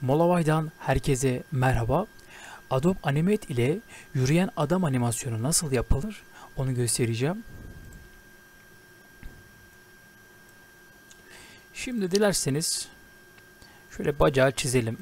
Molovay'dan herkese merhaba. Adobe Animate ile yürüyen adam animasyonu nasıl yapılır onu göstereceğim. Şimdi dilerseniz şöyle bacağı çizelim.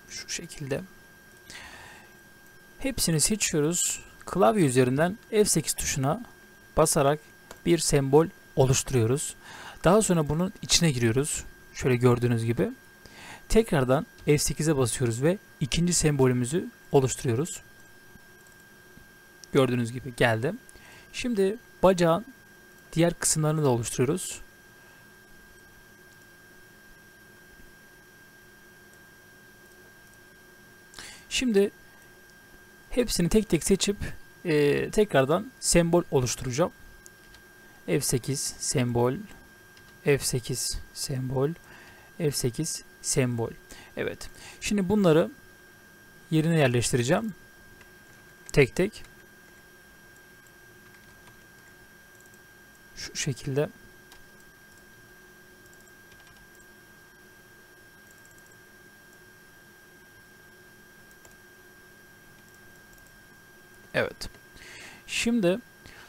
Şu şekilde. Hepsini seçiyoruz. Klavye üzerinden F8 tuşuna basarak bir sembol oluşturuyoruz. Daha sonra bunun içine giriyoruz. Şöyle gördüğünüz gibi. Tekrardan F8'e basıyoruz ve ikinci sembolümüzü oluşturuyoruz. Gördüğünüz gibi geldi. Şimdi bacağın diğer kısımlarını da oluşturuyoruz. Şimdi hepsini tek tek seçip tekrardan sembol oluşturacağım. F8 sembol, F8 sembol, F8 sembol. Evet. Şimdi bunları yerine yerleştireceğim. Tek tek. Şu şekilde. Evet. Şimdi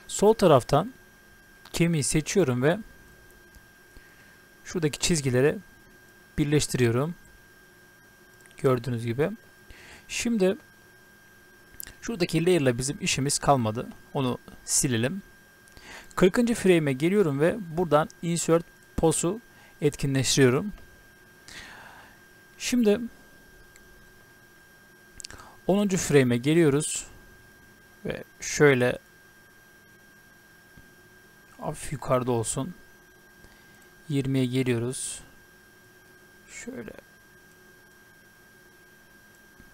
sol taraftan kemiği seçiyorum ve şuradaki çizgileri birleştiriyorum. Gördüğünüz gibi. Şimdi şuradaki layer ile bizim işimiz kalmadı. Onu silelim. 40. frame'e geliyorum ve buradan insert pose'u etkinleştiriyorum. Şimdi 10. frame'e geliyoruz ve şöyle hafif yukarıda olsun. 20'ye geliyoruz. Şöyle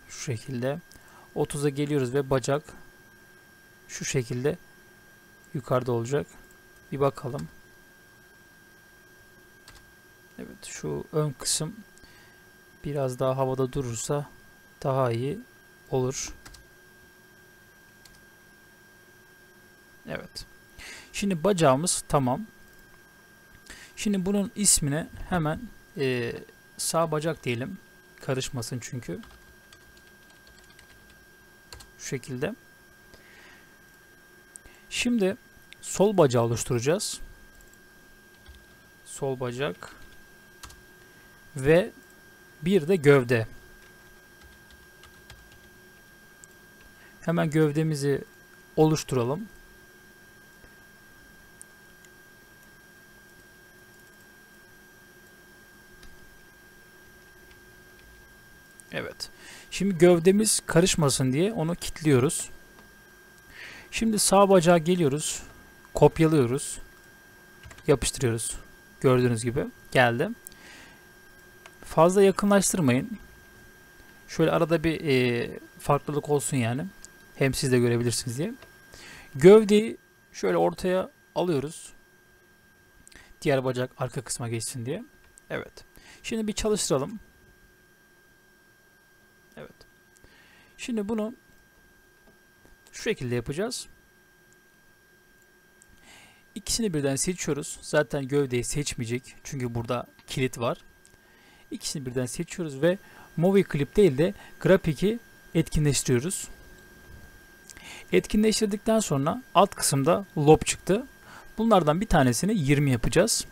şu şekilde 30'a geliyoruz ve bacak şu şekilde yukarıda olacak. Bir bakalım. Evet, şu ön kısım biraz daha havada durursa daha iyi olur. Evet. Şimdi bacağımız tamam. Şimdi bunun ismine hemen sağ bacak diyelim. Karışmasın çünkü. Şu şekilde. Şimdi sol bacağı oluşturacağız. Sol bacak. Ve bir de gövde. Hemen gövdemizi oluşturalım. Evet. Şimdi gövdemiz karışmasın diye onu kilitliyoruz. Şimdi sağ bacağa geliyoruz. Kopyalıyoruz. Yapıştırıyoruz. Gördüğünüz gibi geldi. Fazla yakınlaştırmayın. Şöyle arada bir farklılık olsun yani. Hem siz de görebilirsiniz diye. Gövdeyi şöyle ortaya alıyoruz. Diğer bacak arka kısma geçsin diye. Evet. Şimdi bir çalıştıralım. Evet. Şimdi bunu şu şekilde yapacağız. İkisini birden seçiyoruz. Zaten gövdeyi seçmeyecek. Çünkü burada kilit var. İkisini birden seçiyoruz ve Movie Clip değil de Graphic'i etkinleştiriyoruz. Etkinleştirdikten sonra alt kısımda lob çıktı. Bunlardan bir tanesini 20 yapacağız.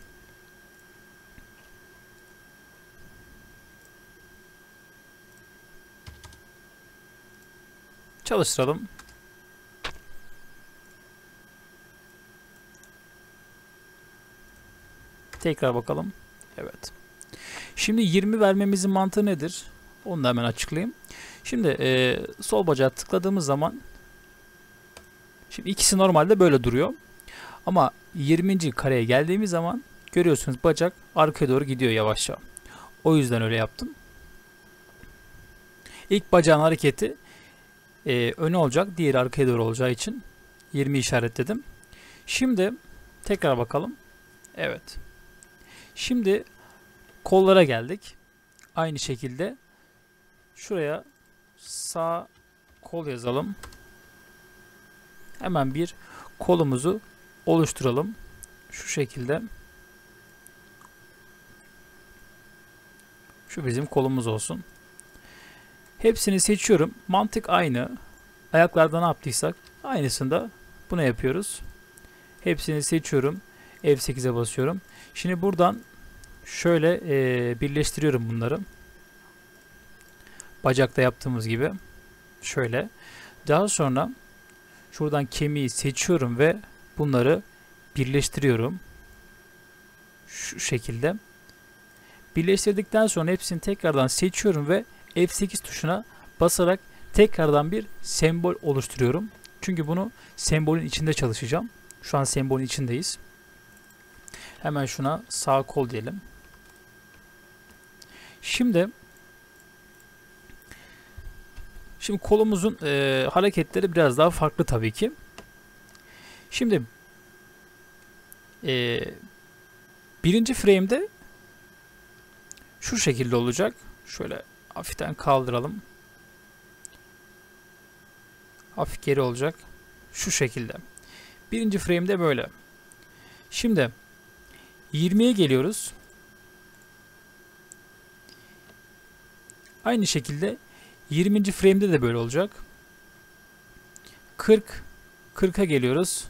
Çalıştıralım. Tekrar bakalım. Evet. Şimdi 20 vermemizin mantığı nedir? Onu da hemen açıklayayım. Şimdi sol bacağı tıkladığımız zaman şimdi ikisi normalde böyle duruyor. Ama 20. kareye geldiğimiz zaman görüyorsunuz bacak arkaya doğru gidiyor yavaşça. O yüzden öyle yaptım. İlk bacağın hareketi öne olacak. Diğeri arkaya doğru olacağı için 20 işaretledim. Şimdi tekrar bakalım. Evet. Şimdi kollara geldik. Aynı şekilde şuraya sağ kol yazalım. Hemen bir kolumuzu oluşturalım. Şu şekilde Şu bizim kolumuz olsun. Hepsini seçiyorum. Mantık aynı. Ayaklarda ne yaptıysak aynısını da buna yapıyoruz. Hepsini seçiyorum. F8'e basıyorum. Şimdi buradan şöyle birleştiriyorum bunları. Bacakta yaptığımız gibi. Şöyle. Daha sonra şuradan kemiği seçiyorum ve bunları birleştiriyorum. Şu şekilde. Birleştirdikten sonra hepsini tekrardan seçiyorum ve F8 tuşuna basarak tekrardan bir sembol oluşturuyorum. Çünkü bunu sembolün içinde çalışacağım. Şu an sembolün içindeyiz. Hemen şuna sağ kol diyelim. Şimdi kolumuzun hareketleri biraz daha farklı tabii ki. Şimdi birinci frame'de şu şekilde olacak. Şöyle hafiften kaldıralım. Hafif geri olacak. Şu şekilde. Birinci frame'de böyle. Şimdi 20'ye geliyoruz. Aynı şekilde 20. frame'de de böyle olacak. 40'a geliyoruz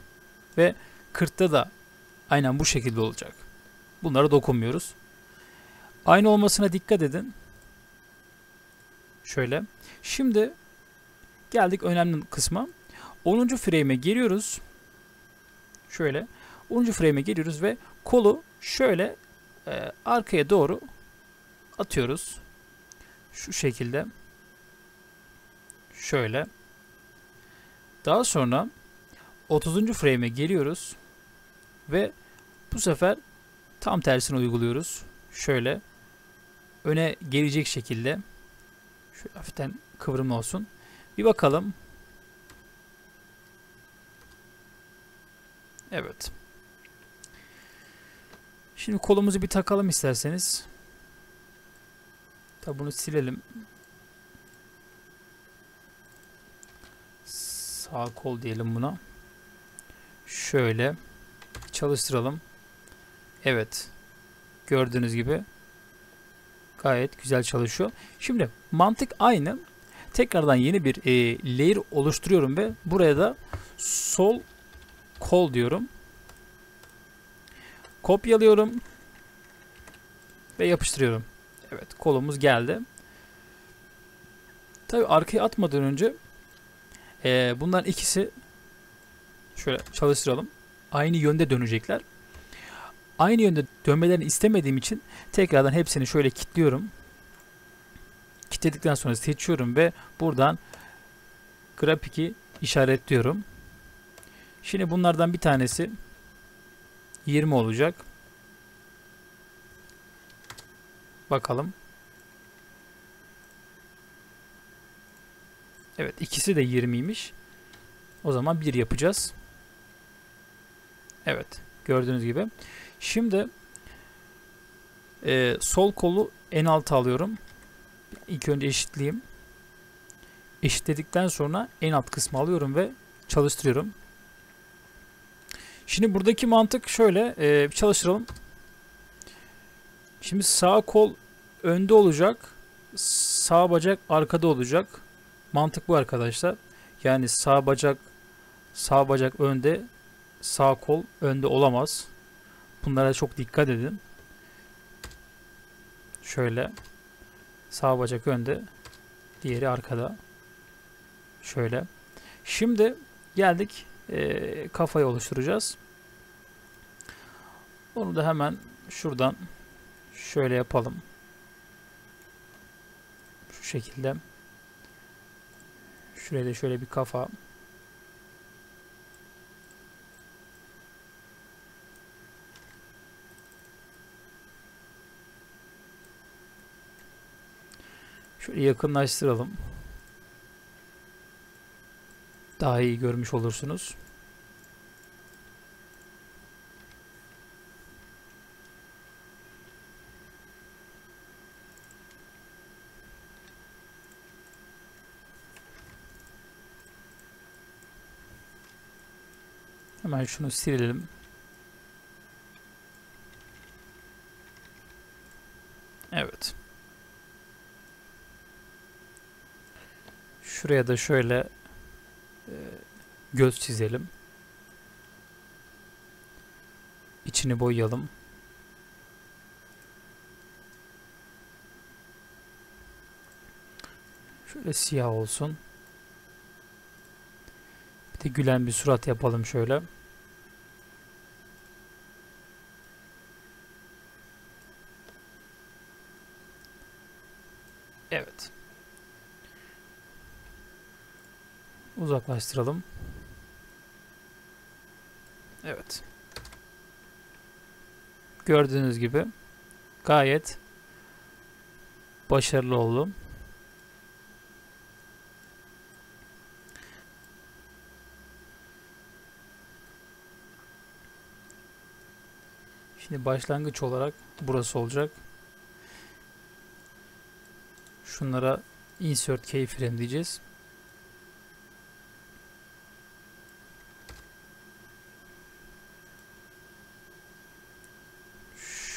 ve 40'ta da aynen bu şekilde olacak. Bunlara dokunmuyoruz. Aynı olmasına dikkat edin. Şöyle. Şimdi geldik önemli kısma. 10. frame'e geliyoruz. Şöyle. 10. frame'e geliyoruz ve kolu şöyle arkaya doğru atıyoruz. Şu şekilde. Şöyle. Daha sonra 30. frame'e geliyoruz ve bu sefer tam tersini uyguluyoruz. Şöyle öne gelecek şekilde. Şöyle hafiften kıvrımlı olsun. Bir bakalım. Evet. Şimdi kolumuzu bir takalım isterseniz. Tabi bunu silelim. Sağ kol diyelim buna. Şöyle çalıştıralım. Evet. Gördüğünüz gibi gayet güzel çalışıyor. Şimdi mantık aynı. Tekrardan yeni bir layer oluşturuyorum ve buraya da sol kol diyorum. Kopyalıyorum ve yapıştırıyorum. Evet, kolumuz geldi. Tabii arkaya atmadan önce bunların ikisi şöyle çalıştıralım. Aynı yönde dönecekler. Aynı yönde dönmelerini istemediğim için tekrardan hepsini şöyle kilitliyorum. Kilitledikten sonra seçiyorum ve buradan grafiki işaretliyorum. Şimdi bunlardan bir tanesi 20 olacak. Bakalım. Evet, ikisi de 20'ymiş. O zaman 1 yapacağız. Evet, gördüğünüz gibi. Şimdi sol kolu en alta alıyorum. İlk önce eşitleyeyim. Eşitledikten sonra en alt kısmı alıyorum ve çalıştırıyorum. Şimdi buradaki mantık şöyle. Çalıştıralım. Şimdi sağ kol önde olacak. Sağ bacak arkada olacak. Mantık bu arkadaşlar. Yani sağ bacak önde, sağ kol önde olamaz. Bunlara çok dikkat edin. Şöyle sağ bacak önde, diğeri arkada. Şöyle. Şimdi geldik kafayı oluşturacağız. Onu da hemen şuradan şöyle yapalım. Şu şekilde. Şuraya da şöyle bir kafa. Şöyle yakınlaştıralım. Daha iyi görmüş olursunuz. Hemen şunu silelim. Evet. Şuraya da şöyle göz çizelim. İçini boyayalım. Şöyle siyah olsun. Bir de gülen bir surat yapalım şöyle. Evet. Uzaklaştıralım. Evet. Gördüğünüz gibi gayet başarılı oldu. Şimdi başlangıç olarak burası olacak. Şunlara insert keyframe diyeceğiz.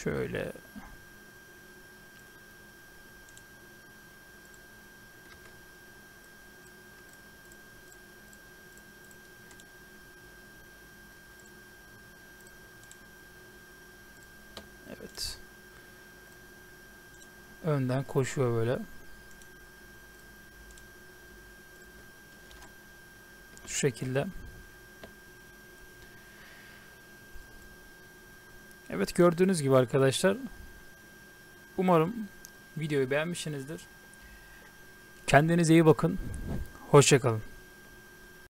Şöyle evet. Önden koşuyor böyle. Şu şekilde. Evet, gördüğünüz gibi arkadaşlar. Umarım videoyu beğenmişsinizdir. Kendinize iyi bakın. Hoşça kalın.